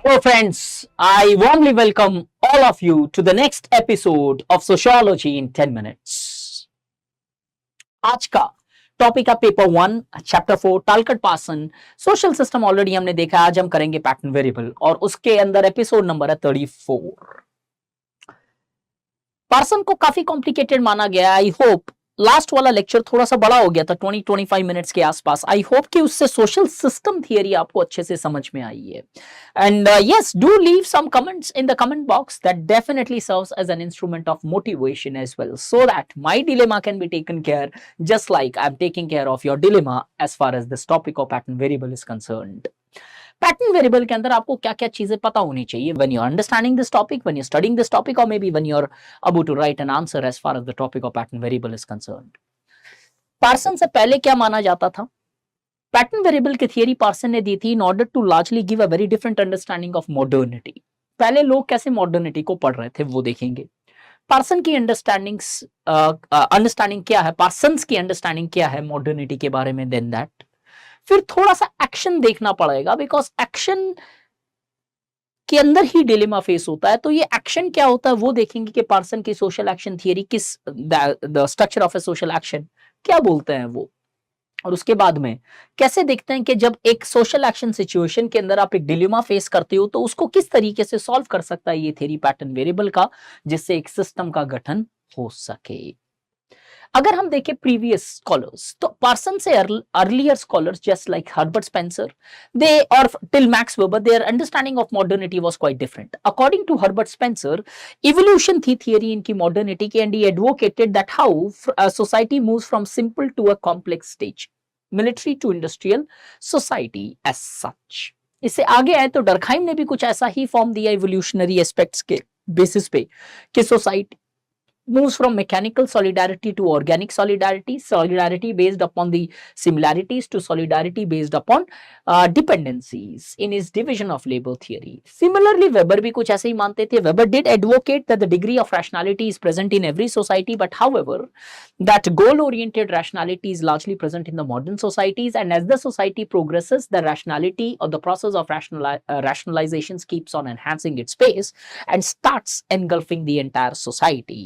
Hello, friends. I warmly welcome all of you to the next episode of Sociology in 10 minutes. आज का topic है paper 1 chapter 4 Talcott Parson social system already हमने देखा। आज हम करेंगे पैटर्न वेरिएबल और उसके अंदर एपिसोड नंबर है 34। पार्सन को काफी कॉम्प्लिकेटेड माना गया। आई होप लास्ट वाला लेक्चर थोड़ा सा बड़ा हो गया था 20-25 मिनट्स के आसपास। आई होप कि उससे सोशल सिस्टम थियरी आपको अच्छे से समझ में आई है। And yes, do leave some comments in the comment box that definitely serves as an instrument of motivation as well, so that my dilemma can be taken care just like I am taking care of your dilemma as far as this topic of pattern variable is concerned. Pattern variable के अंदर आपको क्या क्या चीजें पता होनी चाहिए when you're understanding this topic, when you're studying this topic, or maybe when you're about to write an answer as far as the topic of pattern variable is concerned. Parson से पहले क्या माना जाता था? पैटर्न वेरिएबल की theory Parson ने दी थी in order to largely give a very different understanding of modernity. पहले लोग कैसे मॉडर्निटी को पढ़ रहे थे वो देखेंगे। पार्सन की अंडरस्टैंडिंग क्या है, पार्सन्स की अंडरस्टैंडिंग क्या है मॉडर्निटी के बारे में, देन दैट फिर थोड़ा सा एक्शन देखना पड़ेगा बिकॉज एक्शन के अंदर ही डिलेमा फेस होता है। तो ये एक्शन क्या होता है वो देखेंगे कि पार्सन की सोशल एक्शन थियरी किस, the structure of A social action क्या बोलते हैं वो। और उसके बाद में कैसे देखते हैं कि जब एक सोशल एक्शन सिचुएशन के अंदर आप एक डिलेमा फेस करते हो तो उसको किस तरीके से सॉल्व कर सकता है ये थियरी पैटर्न वेरिएबल का, जिससे एक सिस्टम का गठन हो सके। अगर हम देखें प्रीवियस स्कॉलर्स तो पार्सन से earlier scholars just like Herbert Spencer they और till Max Weber, their understanding of modernity was quite different. According to Herbert Spencer evolution थी थियरी इनकी मॉडर्निटी की, and he advocated that how society moves from simple to a complex stage, military to industrial society as such. इससे आगे आए तो Durkheim ने भी कुछ ऐसा ही फॉर्म दिया इवोल्यूशनरी एस्पेक्ट्स के बेसिस पे कि society moves from mechanical solidarity to organic solidarity, solidarity based upon the similarities to solidarity based upon dependencies in his division of labor theory. Similarly, Weber भी कुछ ऐसे ही मानते थे। Weber did advocate that the degree of rationality is present in every society, but however, that goal-oriented rationality is largely present in the modern societies, and as the society progresses, the rationality or the process of rationalizations keeps on enhancing its pace and starts engulfing the entire society.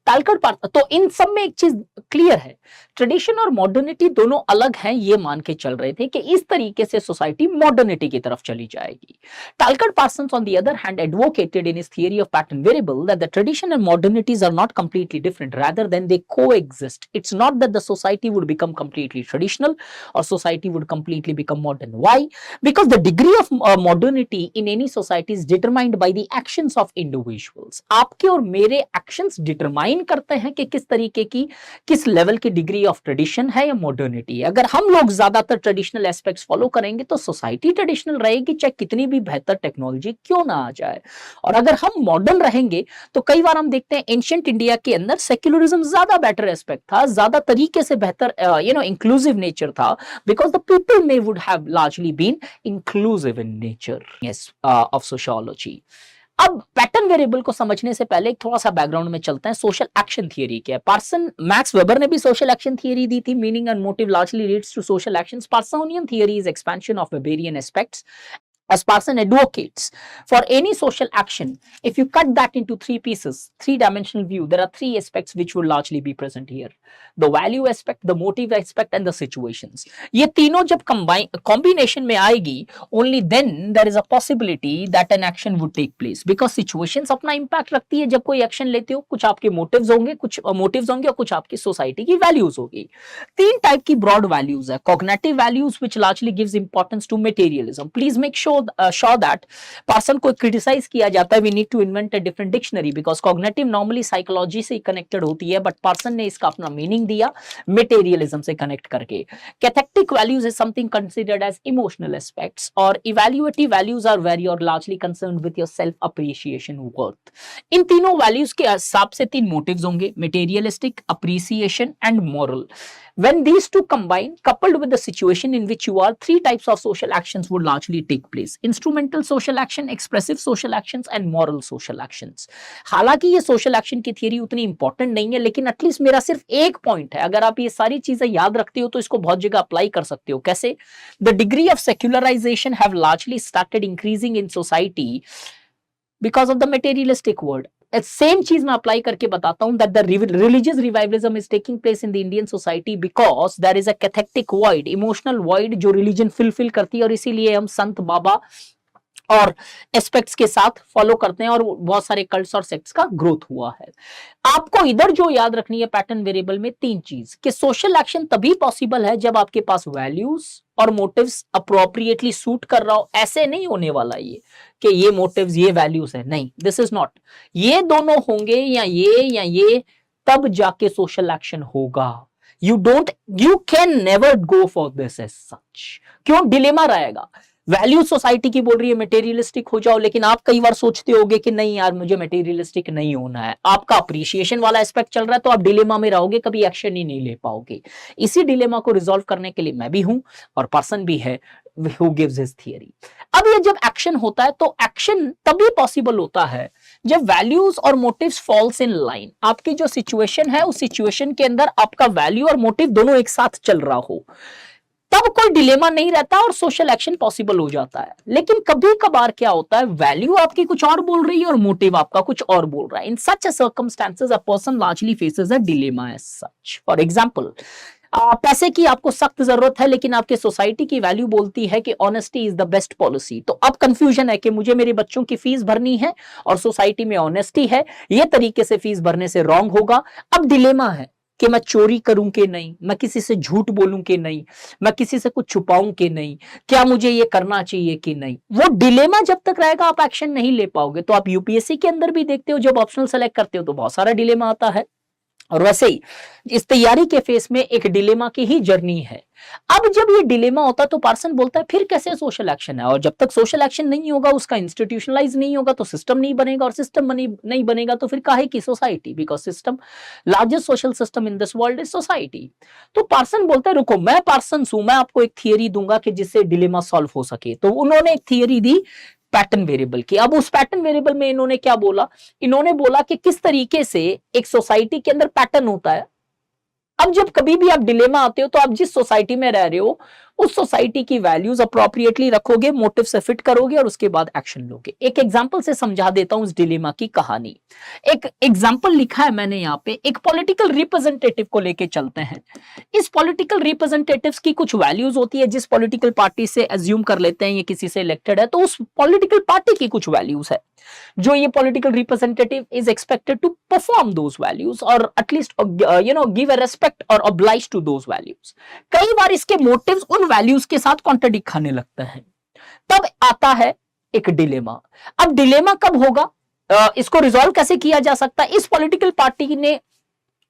Talcott Parson तो इन सब में एक चीज clear है, tradition और modernity दोनों अलग हैं ये मान के चल रहे थे कि इस तरीके से सोसाइटी मॉडर्निटी की तरफ चली जाएगी। Talcott Parson on the other hand advocated in his theory of pattern variable that the tradition and modernities are not completely different, rather than they coexist. It's not that the society would become completely traditional और society would completely become modern. Why? Because the degree of modernity in any society is determined by the actions of individuals. आपके और मेरे actions determine करते हैं कि किस तरीके की, किस लेवल की डिग्री ऑफ ट्रेडिशन है या मॉडर्निटी है। अगर हम लोग ज्यादातर ट्रेडिशनल एस्पेक्ट्स फॉलो करेंगे तो सोसाइटी ट्रेडिशनल रहेगी, चाहे कितनी भी बेहतर टेक्नोलॉजी क्यों ना आ जाए। और अगर हम मॉडर्न रहेंगे तो कई बार हम देखते हैं एंशिएंट इंडिया के अंदर सेक्युलरिज्म ज्यादा बेटर एस्पेक्ट था, ज्यादा तरीके से बेहतर इंक्लूसिव नेचर था, because the people may would have largely been inclusive in nature of sociology. अब पैटर्न वेरिएबल को समझने से पहले थोड़ा सा बैकग्राउंड में चलते हैं। सोशल एक्शन थियरी क्या है? पार्सन, मैक्स वेबर ने भी सोशल एक्शन थियरी दी थी, meaning and motive largely leads to social actions. Parsonian theory is expansion of Weberian aspects. As Parson advocates, for any social action, if you cut that into three pieces, three-dimensional view, there are three aspects which will largely be present here: the value aspect, the motive aspect, and the situations. ये तीनों जब combination में आएगी, only then there is a possibility that an action would take place. Because situations अपना impact रखती है जब कोई action लेते हो, कुछ आपके motives होंगे, कुछ motives होंगे और कुछ आपकी society की values होगी। तीन type की broad values है: cognitive values, which largely gives importance to materialism. Please make sure that person को क्रिटिसाइज किया जाता है, we need to invent a different dictionary, because cognitive normally psychology से कनेक्टेड होती है, बट पर्सन ने इसका अपना मीनिंग दिया मटेरियलिज्म से कनेक्ट करके। Cathectic values is something considered as emotional aspects, और इवैल्यूएटिव वैल्यूज आर वेरी और largely concerned with your self appreciation worth. इन तीनों वैल्यूज के हिसाब से तीन मोटिव्स होंगे: materialistic, appreciation and moral. When these two combine, coupled with the situation in which you are, three types of social actions would largely take place: instrumental social action, expressive social actions and moral social actions. हालांकि ये social action की theory उतनी important नहीं है, लेकिन at least मेरा सिर्फ एक पॉइंट है, अगर आप ये सारी चीजें याद रखते हो तो इसको बहुत जगह अप्लाई कर सकते हो। कैसे? The degree of secularization have largely started increasing in society because of the materialistic world. Same चीज मैं अप्लाई करके बताता हूं, that the religious revivalism is taking place in the Indian society because there is a cathectic void, emotional void जो religion fulfil करती है, और इसीलिए हम संत बाबा और एस्पेक्ट्स के साथ फॉलो करते हैं और बहुत सारे कल्ट्स और सेक्ट्स का ग्रोथ हुआ है। आपको इधर जो याद रखनी है पैटर्न वेरिएबल में तीन चीज, कि सोशल एक्शन तभी पॉसिबल है जब आपके पास वैल्यूज और मोटिव्स अप्रोप्रिएटली सूट कर रहा हो। ऐसे नहीं होने वाला ये कि ये मोटिव्स ये वैल्यूज है, नहीं, दिस इज नॉट। ये दोनों होंगे या ये, तब जाके सोशल एक्शन होगा। You can never go for this as such. क्यों? डिलेमा रहेगा। वैल्यू सोसाइटी की बोल रही है मटेरियलिस्टिक हो जाओ, लेकिन आप कई बार सोचते होगे कि नहीं यार मुझे मटेरियलिस्टिक नहीं होना है, आपका अप्रिशिएशन वाला एस्पेक्ट चल रहा है, तो आप डिलेमा में रहोगे, कभी एक्शन ही नहीं ले पाओगे। इसी डिलेमा को रिजॉल्व करने के लिए मैं भी हूं और पर्सन भी है who gives his theory। अब ये जब एक्शन होता है तो एक्शन तभी पॉसिबल होता है जब वैल्यूज और मोटिव्स फॉल्स इन लाइन। आपकी जो सिचुएशन है उस सिचुएशन के अंदर आपका वैल्यू और मोटिव दोनों एक साथ चल रहा हो, तब कोई डिलेमा नहीं रहता और सोशल एक्शन पॉसिबल हो जाता है। लेकिन कभी कभार क्या होता है, वैल्यू आपकी कुछ और बोल रही है और मोटिव आपका कुछ और बोल रहा है। In such circumstances a person largely faces a dilemma as such. For example, पैसे की आपको सख्त जरूरत है, लेकिन आपके सोसाइटी की वैल्यू बोलती है कि honesty is the best policy. तो अब कंफ्यूजन है कि मुझे मेरे बच्चों की फीस भरनी है और सोसाइटी में ऑनेस्टी है, ये तरीके से फीस भरने से रॉन्ग होगा। अब डिलेमा है कि मैं चोरी करूं कि नहीं, मैं किसी से झूठ बोलूं कि नहीं, मैं किसी से कुछ छुपाऊं कि नहीं, क्या मुझे ये करना चाहिए कि नहीं। वो डिलेमा जब तक रहेगा आप एक्शन नहीं ले पाओगे। तो आप यूपीएससी के अंदर भी देखते हो, जब ऑप्शनल सेलेक्ट करते हो तो बहुत सारा डिलेमा आता है, और वैसे ही इस तैयारी के फेस में एक डिलेमा की ही जर्नी है। अब जब ये डिलेमा होता है तो पर्सन बोलता है फिर कैसे सोशल एक्शन है, और जब तक सोशल एक्शन नहीं होगा, उसका इंस्टीट्यूशनलाइज नहीं होगा, तो सिस्टम नहीं बनेगा, और सिस्टम नहीं बनेगा तो फिर काहे की society, because system, largest social system in this world is society. तो पर्सन बोलता है रुको, मैं पर्सन हूं, मैं आपको एक थियरी दूंगा कि जिससे डिलेमा सॉल्व हो सके। तो उन्होंने एक थियरी दी पैटर्न वेरिएबल की। अब उस पैटर्न वेरिएबल में इन्होंने क्या बोला, इन्होंने बोला कि किस तरीके से एक सोसाइटी के अंदर पैटर्न होता है। अब जब कभी भी आप डिलेमा आते हो तो आप जिस सोसाइटी में रह रहे हो उस सोसाइटी की वैल्यूज अप्रोप्रिएटली रखोगे, मोटिव से फिट करोगे और उसके बाद एक्शन लोगे। एक एग्जांपल से समझा देता हूं इस डिलेमा की कहानी। एक एग्जांपल लिखा है मैंने यहाँ पे, एक पॉलिटिकल रिप्रेजेंटेटिव को लेके चलते हैं। इस पॉलिटिकल रिप्रेजेंटेटिव्स की कुछ वैल्यूज होती है, जिस पॉलिटिकल पार्टी से एज्यूम कर लेते हैं ये किसी से इलेक्टेड है, तो उस पॉलिटिकल पार्टी की कुछ वैल्यूज है जो ये political representative is expected to perform those values और एटलीस्ट गिव अ रेस्पेक्ट और ऑब्लाइज टू दोज वैल्यूज। कई बार इसके मोटिव्स उन वैल्यूज के साथ कॉन्ट्रडिक्ट खाने लगता है, तब आता है एक डिलेमा। अब डिलेमा कब होगा, इसको रिजॉल्व कैसे किया जा सकता है। इस पॉलिटिकल पार्टी ने,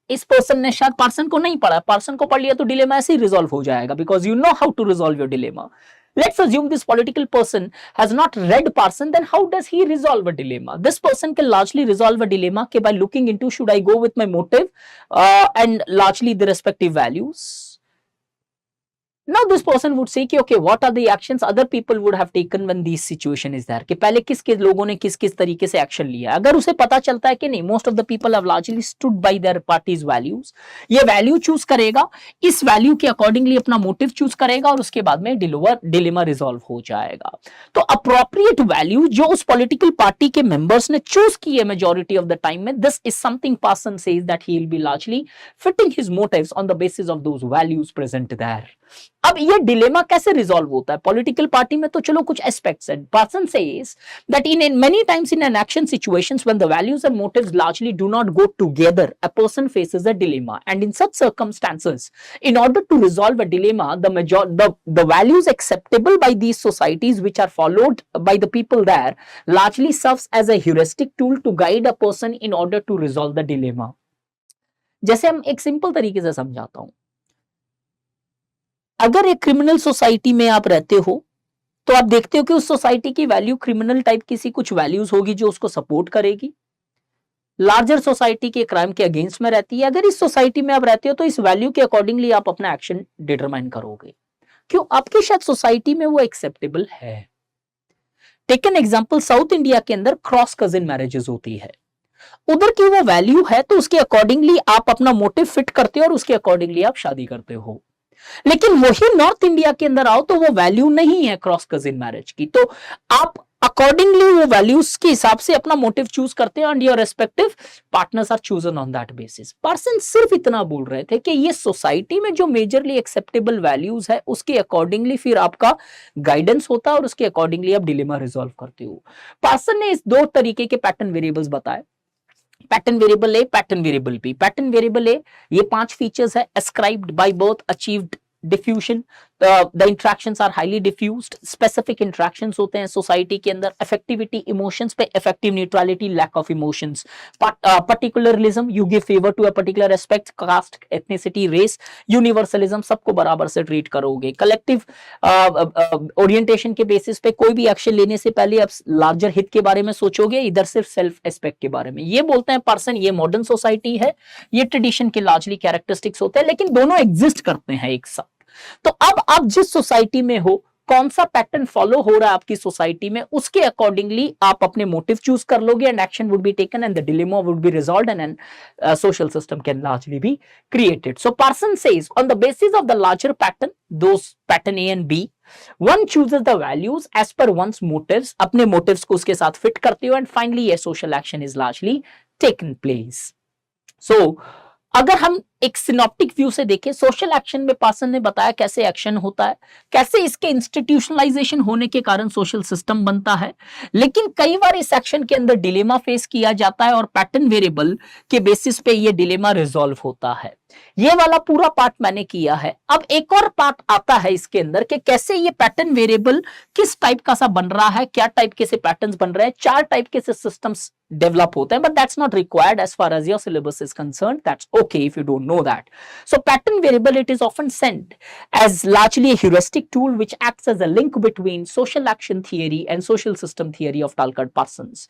इस पर्सन ने शायद पर्सन को नहीं पढ़ा, पर्सन को पढ़ लिया तो डिलेमा ऐसे ही रिजॉल्व हो जाएगा, because you know how to resolve your dilemma. Let's assume this political person has not read Parson, then how does he resolve a dilemma? This person can largely resolve a dilemma by looking into should I go with my motive and largely the respective values. Now this person would say कि okay, what are the actions other people would have taken when this situation is there, कि पहले किस किस लोगों ने किस किस तरीके से एक्शन लिया। अगर उसे पता चलता है कि नहीं, most of the people have largely stood by their party's values, ये वैल्यू चूज करेगा, इस वैल्यू के अकॉर्डिंगली अपना मोटिव चूज करेगा और उसके बाद में डिलेमा रिजॉल्व हो जाएगा। तो अप्रोप्रिएट वैल्यू जो उस पॉलिटिकल पार्टी के मेंबर्स ने चूज की है मेजॉरिटी ऑफ द टाइम में, this is something person says that he will be largely fitting his motives on the basis of those values present there. अब ये dilemma कैसे रिजॉल्व होता है पॉलिटिकल पार्टी में, तो चलो कुछ एस्पेक्ट्स है। Person says that in many times in an action situations when the values and motives largely do not go together, a person faces a dilemma, and in such circumstances in order to resolve a dilemma, the values acceptable by these societies which are followed by the people there largely serves as a heuristic tool to guide a person in order to resolve the dilemma। जैसे हम एक simple तरीके से समझाता हूं, अगर एक criminal society में आप रहते हो तो आप देखते हो कि उस सोसाइटी की वैल्यू क्रिमिनल टाइप किसी कुछ वैल्यूज होगी जो उसको सपोर्ट करेगी, लार्जर सोसाइटी के क्राइम के अगेंस्ट में रहती है। अगर इस सोसाइटी में आप रहते हो तो इस वैल्यू के अकॉर्डिंगली आप अपना एक्शन डिटरमाइन करोगे। क्यों? आपकी शायद सोसाइटी में वो एक्सेप्टेबल है। Take an example, south India के अंदर क्रॉस कजिन मैरिजेस होती है, उधर की वो वैल्यू है तो उसके अकॉर्डिंगली आप अपना मोटिव फिट करते हो और उसके अकॉर्डिंगली आप शादी करते हो। लेकिन वही नॉर्थ इंडिया के अंदर आओ तो वो वैल्यू नहीं है क्रॉस कजिन मैरिज की, तो आप अकॉर्डिंगली वो वैल्यूज के हिसाब से अपना मोटिव चूज करते हैं and your respective partners are chosen on that basis. Person सिर्फ इतना बोल रहे थे कि ये सोसाइटी में जो मेजरली एक्सेप्टेबल वैल्यूज है उसके अकॉर्डिंगली फिर आपका गाइडेंस होता है और उसके अकॉर्डिंगली आप डिलेमा रिजॉल्व करते हो। पर्सन ने इस दो तरीके के पैटर्न वेरिएबल्स बताए, pattern variable A, pattern variable B. Pattern variable A, ये 5 फीचर्स है: ascribed by both, achieved, diffusion, the interactions are highly diffused, specific interactions होते हैं सोसाइटी के अंदर, effectivity, emotions पे effective neutrality, lack of emotions, particularism, you give favor to a particular aspect, caste, ethnicity, race, universalism, सबको बराबर से treat करोगे, collective orientation के बेसिस पे कोई भी एक्शन लेने से पहले आप लार्जर हित के बारे में सोचोगे, इधर सिर्फ सेल्फ एस्पेक्ट के बारे में। ये बोलते हैं पर्सन, ये मॉडर्न सोसाइटी है, ये ट्रेडिशन के लार्जली कैरेक्टरिस्टिक्स होते हैं, लेकिन दोनों एग्जिस्ट करते हैं एक साथ। तो अब आप जिस सोसाइटी में हो, कौन सा पैटर्न फॉलो हो रहा है आपकी सोसाइटी में, उसके अकॉर्डिंगली आप अपने मोटिव चूज कर लोगे and action would be taken and the dilemma would be resolved and social system can largely be created. So person says on the basis of the larger pattern, those pattern A and B, one chooses the values as per one's motives, अपने motives को उसके साथ fit करते हो and finally a social action is largely taken place. So अगर हम एक synoptic view से देखें, सोशल एक्शन में पर्सन ने बताया कैसे एक्शन होता है, कैसे इसके इंस्टीट्यूशनलाइजेशन होने के कारण सोशल सिस्टम बनता है, लेकिन कई बार इस एक्शन के अंदर डिलेमा फेस किया जाता है और पैटर्न वेरिएबल के बेसिस पे ये डिलेमा रिजॉल्व होता है। ये वाला पूरा पार्ट मैंने किया है। अब एक और पार्ट आता है इसके अंदर कि कैसे ये पैटर्न वेरिएबल किस टाइप का सा बन रहा है, क्या टाइप के से पैटर्न्स बन रहे हैं, 4 टाइप के से सिस्टम्स डेवलप होते हैं, but that's not required as far as your syllabus is concerned, that's okay if you don't know that. So pattern variable, it is often sent as largely a heuristic tool which acts as a link between social action theory and social system theory of Talcott Parsons.